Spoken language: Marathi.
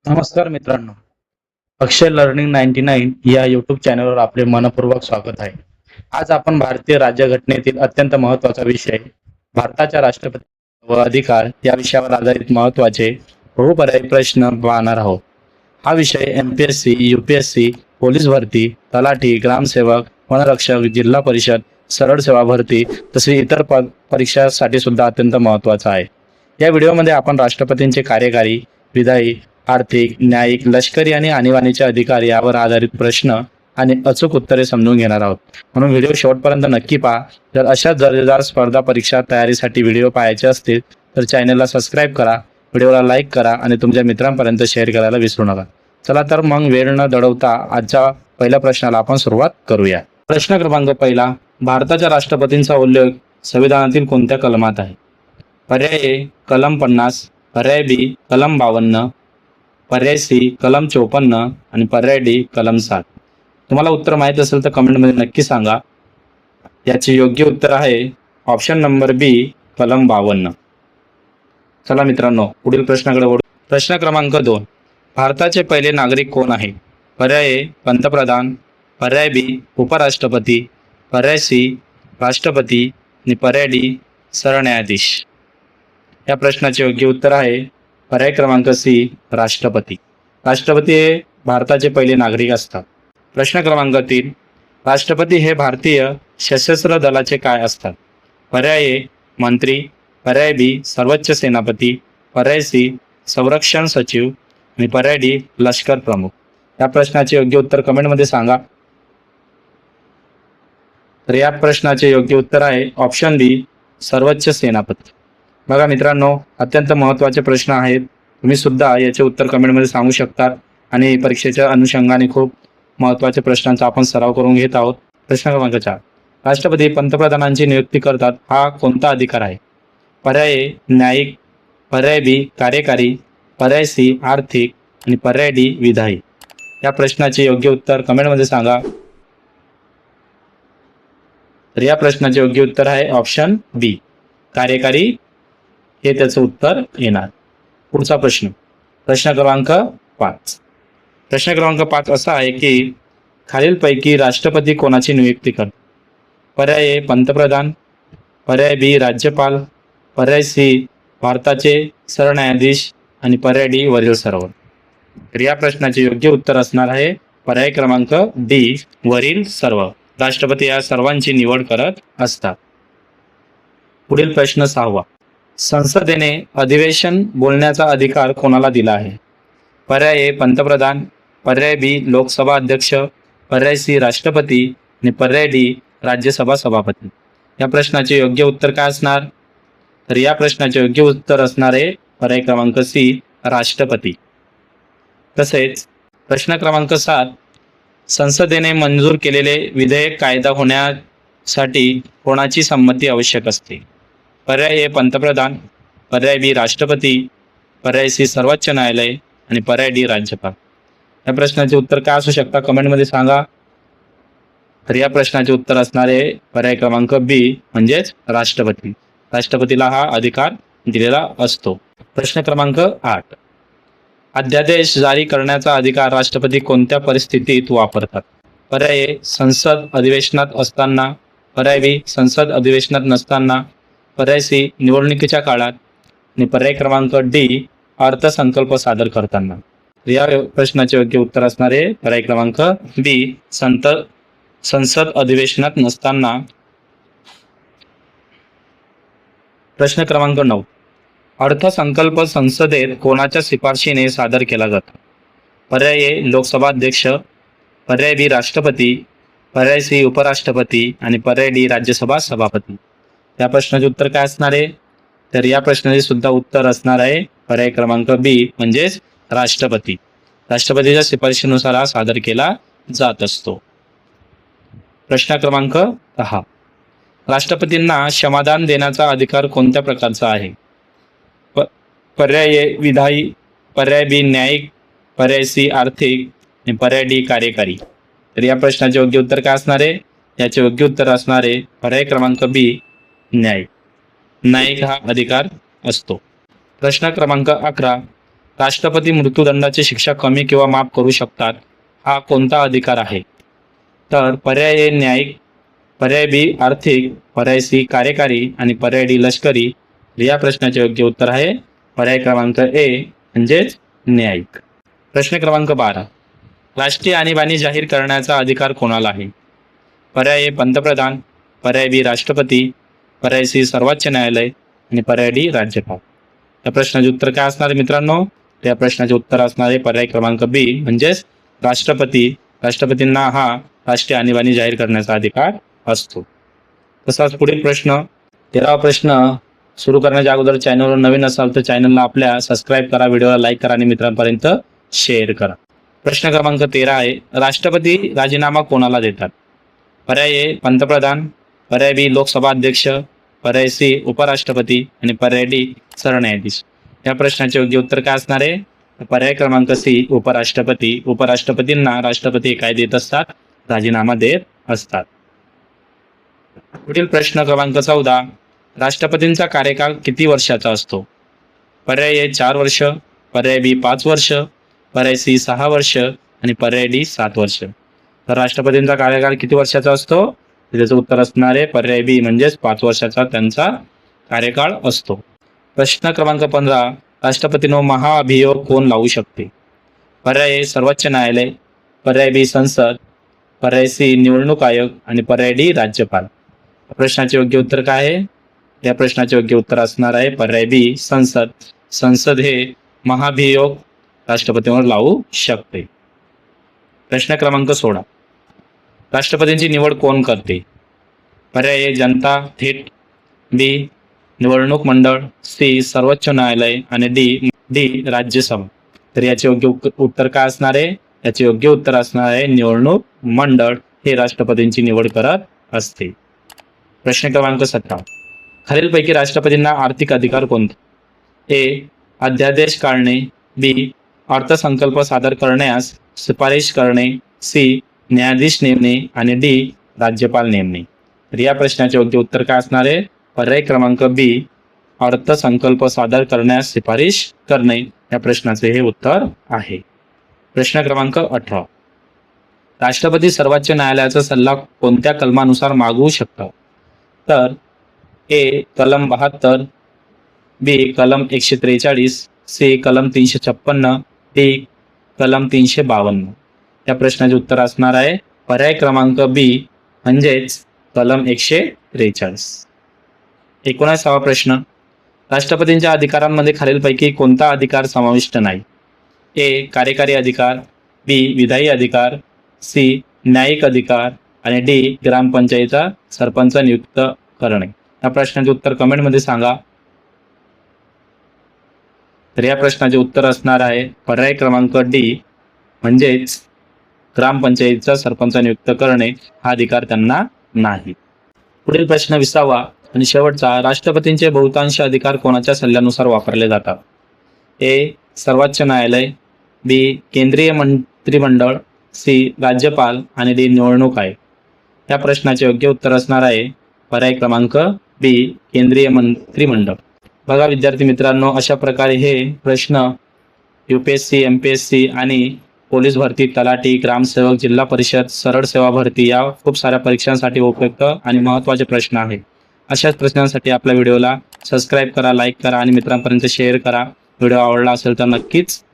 नमस्कार मित्रांनो. अक्षय लर्निंग 99 या यूट्यूब चॅनलवर आपले मनपूर्वक स्वागत आहे. आज आपण भारतीय राज्यघटनेतील अत्यंत महत्त्वाचा विषय भारताच्या राष्ट्रपती व अधिकार या विषयावर आधारित महत्त्वाचे बहुपर्यायी प्रश्न पाहणार आहोत. हा विषय एमपीएससी, यूपीएससी, पोलीस भरती, तलाठी, ग्रामसेवक, वनरक्षक, जिल्हा परिषद, सरळ सेवा भरती तसेच इतर परीक्षांसाठी सुद्धा अत्यंत महत्त्वाचा आहे. या व्हिडिओमध्ये आपण राष्ट्रपतींचे कार्यकारी, विधायी, आर्थिक, न्यायिक, लष्करी आणि आणीबाणीचे अधिकार यावर आधारित प्रश्न आणि अचूक उत्तरे समजून घेणार आहोत. म्हणून व्हिडिओ शेवटपर्यंत नक्की पहा. जर अशाच दर्जेदार स्पर्धा परीक्षा तयारीसाठी व्हिडिओ पाहायचे असतील तर चॅनलला सबस्क्राईब करा, व्हिडिओला लाईक करा आणि तुमच्या मित्रांपर्यंत शेअर करायला विसरू नका. चला तर मग वेळ न दडवता आजच्या पहिल्या प्रश्नाला आपण सुरुवात करूया. प्रश्न क्रमांक पहिला, भारताच्या राष्ट्रपतींचा उल्लेख संविधानातील कोणत्या कलमात आहे? पर्याय ए कलम 50, पर्याय बी कलम 52, पर्याय सी कलम 54 आणि पर्याय डी कलम 7. तुम्हाला उत्तर माहित असेल तर कमेंटमध्ये नक्की सांगा. याचे योग्य उत्तर आहे ऑप्शन नंबर बी कलम 52. चला मित्रांनो, पुढील प्रश्नाकडे वळू. प्रश्न क्रमांक 2, भारताचे पहिले नागरिक कोण आहे? पर्याय ए पंतप्रधान, पर्याय बी उपराष्ट्रपती, पर्याय सी राष्ट्रपती आणि पर्याय डी सरन्यायाधीश. या प्रश्नाचे योग्य उत्तर आहे पर्याय क्रमांक सी राष्ट्रपती. राष्ट्रपती हे भारताचे पहिले नागरिक असतात. प्रश्न क्रमांक 3, राष्ट्रपती हे भारतीय सशस्त्र दलाचे काय असतात? पर्याय ए मंत्री, पर्याय बी सर्वोच्च सेनापती, पर्याय सी संरक्षण सचिव आणि पर्याय डी लष्कर प्रमुख. या प्रश्नाचे योग्य उत्तर कमेंटमध्ये सांगा. तर या प्रश्नाचे योग्य उत्तर आहे ऑप्शन बी सर्वोच्च सेनापती. बघा मित्रांनो, अत्यंत महत्त्वाचे प्रश्न आहेत. तुम्ही सुद्धा याचे उत्तर कमेंटमध्ये सांगू शकता आणि परीक्षेच्या अनुषंगाने खूप महत्त्वाच्या प्रश्नांचा आपण सराव करून घेत आहोत. प्रश्न क्रमांक 4, राष्ट्रपती पंतप्रधानांची नियुक्ती करतात हा कोणता अधिकार आहे? पर्याय ए न्यायिक, पर्याय बी कार्यकारी, पर्याय सी आर्थिक आणि पर्याय डी विधायी. या प्रश्नाचे योग्य उत्तर कमेंटमध्ये सांगा. तर या प्रश्नाचे योग्य उत्तर आहे ऑप्शन बी कार्यकारी हे त्याचं उत्तर येणार. पुढचा प्रश्न, प्रश्न क्रमांक 5. प्रश्न क्रमांक 5 असा आहे की खालीलपैकी राष्ट्रपती कोणाची नियुक्ती करतात? पर्याय ए पंतप्रधान, पर्याय बी राज्यपाल, पर्याय सी भारताचे सरन्यायाधीश आणि पर्याय डी वरील सर्व. तर या प्रश्नाचे योग्य उत्तर असणार आहे पर्याय क्रमांक डी वरील सर्व. राष्ट्रपती या सर्वांची निवड करत असतात. पुढील प्रश्न 6, संसदेने अधिवेशन बोलण्याचा अधिकार कोणाला दिला आहे? पर्याय ए पंतप्रधान, पर्याय बी लोकसभा अध्यक्ष, पर्याय सी राष्ट्रपती आणि पर्याय डी राज्यसभा सभापती. या प्रश्नाचे योग्य उत्तर काय असणार? तर या प्रश्नाचे योग्य उत्तर असणार आहे पर्याय क्रमांक सी राष्ट्रपती. तसेच प्रश्न क्रमांक 7, संसदेने मंजूर केलेले विधेयक कायदा होण्यासाठी कोणाची संमती आवश्यक असते? पर्याय ए पंतप्रधान, पर्याय बी राष्ट्रपती, पर्याय सी सर्वोच्च न्यायालय आणि पर्याय डी राज्यपाल. या प्रश्नाचे उत्तर काय असू शकता कमेंटमध्ये सांगा. तर या प्रश्नाचे उत्तर असणार आहे पर्याय क्रमांक बी म्हणजेच राष्ट्रपती. राष्ट्रपतीला हा अधिकार दिलेला असतो. प्रश्न क्रमांक 8, अध्यादेश जारी करण्याचा अधिकार राष्ट्रपती कोणत्या परिस्थितीत वापरतात? पर्याय ए संसद अधिवेशनात असताना, पर्याय बी संसद अधिवेशनात नसताना, पर्याय सी निवडणुकीच्या काळात आणि पर्याय क्रमांक डी अर्थसंकल्प सादर करताना. या प्रश्नाचे योग्य उत्तर असणार आहे पर्याय क्रमांक बी संसद अधिवेशनात नसताना. प्रश्न क्रमांक 9, अर्थसंकल्प संसदेत कोणाच्या शिफारशीने सादर केला जातो? पर्याय ए लोकसभा अध्यक्ष, पर्याय बी राष्ट्रपती, पर्याय सी उपराष्ट्रपती आणि पर्याय डी राज्यसभा सभापती. या प्रश्नाचे उत्तर काय असणार आहे? तर या प्रश्नाचे सुद्धा उत्तर असणार आहे पर्याय क्रमांक बी म्हणजेच राष्ट्रपती. राष्ट्रपतीच्या शिफारशीनुसार हा सादर केला जात असतो. प्रश्न क्रमांक 10, राष्ट्रपतींना क्षमादान देण्याचा अधिकार कोणत्या प्रकारचा आहे? पर्याय ए विधायी, पर्याय बी न्यायिक, पर्याय सी आर्थिक आणि पर्याय डी कार्यकारी. तर या प्रश्नाचे योग्य उत्तर काय असणार आहे? याचे योग्य उत्तर असणार आहे पर्याय क्रमांक बी न्यायिक. न्यायिक हा अधिकार असतो. प्रश्न क्रमांक 11, राष्ट्रपती मृत्यूदंडाची शिक्षा कमी किंवा माफ करू शकतात. हा कोणता अधिकार आहे? तर पर्याय ए न्यायिक, पर्याय बी आर्थिक, पर्याय सी कार्यकारी आणि पर्याय डी लष्करी. या प्रश्नाचे योग्य उत्तर आहे पर्याय क्रमांक ए म्हणजेच न्यायिक. प्रश्न क्रमांक 12. राष्ट्रीय आणीबाणी जाहीर करण्याचा अधिकार कोणाला आहे? पर्याय ए पंतप्रधान, पर्याय बी राष्ट्रपती, पर्याय सी सर्वोच्च न्यायालय आणि पर्याय डी राज्यपाल. या प्रश्नाचे उत्तर काय असणार आहे मित्रांनो? त्या प्रश्नाचे उत्तर असणार आहे पर्याय क्रमांक बी म्हणजेच राष्ट्रपती. राष्ट्रपतींना हा राष्ट्रीय आणीबाणी जाहीर करण्याचा अधिकार असतो. तसाच पुढील प्रश्न 13वा प्रश्न सुरू करण्याच्या अगोदर चॅनलवर नवीन असाल तर चॅनलला आपल्या सबस्क्राईब करा, व्हिडिओला लाईक करा आणि मित्रांपर्यंत शेअर करा. प्रश्न क्रमांक 13 आहे, राष्ट्रपती राजीनामा कोणाला देतात? पर्याय ए पंतप्रधान, पर्याय बी लोकसभा अध्यक्ष, पर्याय सी उपराष्ट्रपती आणि पर्याय डी सरन्यायाधीश. या प्रश्नाचे योग्य उत्तर काय असणार आहे? पर्याय क्रमांक सी उपराष्ट्रपती. उपराष्ट्रपतींना राष्ट्रपती काय देत असतात? राजीनामा देत असतात. पुढील प्रश्न क्रमांक 14. राष्ट्रपतींचा कार्यकाळ किती वर्षाचा असतो? पर्याय ए 4 वर्ष, पर्याय बी 5 वर्ष, पर्याय सी 6 वर्ष आणि पर्याय डी 7 वर्ष. तर राष्ट्रपतींचा कार्यकाळ किती वर्षाचा असतो? त्याचं उत्तर असणार आहे पर्याय बी म्हणजेच 5 वर्षाचा त्यांचा कार्यकाळ असतो. प्रश्न क्रमांक 15. राष्ट्रपतींवर महाअभियोग कोण लावू शकते? पर्याय ए सर्वोच्च न्यायालय, पर्याय बी संसद, पर्याय सी निवडणूक आयोग आणि पर्याय डी राज्यपाल. प्रश्नाचे योग्य उत्तर काय आहे? या प्रश्नाचे योग्य उत्तर असणार आहे पर्याय बी संसद. संसद हे महाभियोग राष्ट्रपतींवर लावू शकते. प्रश्न क्रमांक 16. राष्ट्रपतींची निवड कोण करते? पर्याय ए जनता थेट, बी निवडणूक मंडळ, सी सर्वोच्च न्यायालय आणि डी राज्यसभा. तर याचे योग्य उत्तर काय असणार आहे? याचे योग्य उत्तर असणार आहे निवडणूक मंडळ हे राष्ट्रपतींची निवड करत असते. प्रश्न क्रमांक 17. खालीलपैकी राष्ट्रपतींना आर्थिक अधिकार कोणते? ए अध्यादेश काढणे, बी अर्थसंकल्प सादर करण्यास शिफारस करणे, सी न्यायाधीश नेमणे आणि डी राज्यपाल नेमणे. तर या प्रश्नाचे योग्य उत्तर काय असणार आहे? पर्याय क्रमांक बी अर्थसंकल्प सादर करण्यास शिफारस करणे. या प्रश्नाचे हे उत्तर आहे. प्रश्न क्रमांक 18. राष्ट्रपती सर्वोच्च न्यायालयाचा सल्ला कोणत्या कलमानुसार मागवू शकतात? तर ए कलम 72, बी कलम 143, सी कलम 356, डी कलम 352. या प्रश्नाचे उत्तर असणार आहे पर्याय क्रमांक बी म्हणजेच कलम 143. 19वा प्रश्न. राष्ट्रपतींच्या अधिकारांमध्ये खालीलपैकी कोणता अधिकार समाविष्ट नाही? ए कार्यकारी अधिकार, बी विधायी अधिकार, सी न्यायिक अधिकार आणि डी ग्रामपंचायतीचा सरपंच नियुक्त करणे. या प्रश्नाचे उत्तर कमेंटमध्ये सांगा. तर या प्रश्नाचे उत्तर असणार आहे पर्याय क्रमांक डी म्हणजेच ग्रामपंचायतीचा सरपंच नियुक्त करणे हा अधिकार त्यांना नाही. पुढील प्रश्न 20वा आणि शेवटचा. राष्ट्रपतींचे बहुतांश अधिकार कोणाच्या सल्ल्यानुसार वापरले जातात? ए सर्वोच्च न्यायालय, बी केंद्रीय मंत्रिमंडळ, सी राज्यपाल आणि डी निवडणूक आयोग. या प्रश्नाचे योग्य उत्तर असणार आहे पर्याय क्रमांक बी केंद्रीय मंत्रिमंडळ. बघा विद्यार्थी मित्रांनो, अशा प्रकारे हे प्रश्न UPSC, MPSC आणि पोलीस भरती, तलाठी, ग्रामसेवक, जिल्हा परिषद, सरळ सेवा भरती या खूप साऱ्या परीक्षांसाठी उपयुक्त आणि महत्त्वाचे प्रश्न आहेत. अशाच प्रश्नांसाठी आपल्या व्हिडिओला सबस्क्राईब करा, लाईक करा आणि मित्रांपर्यंत शेअर करा. व्हिडिओ आवडला असेल तर नक्कीच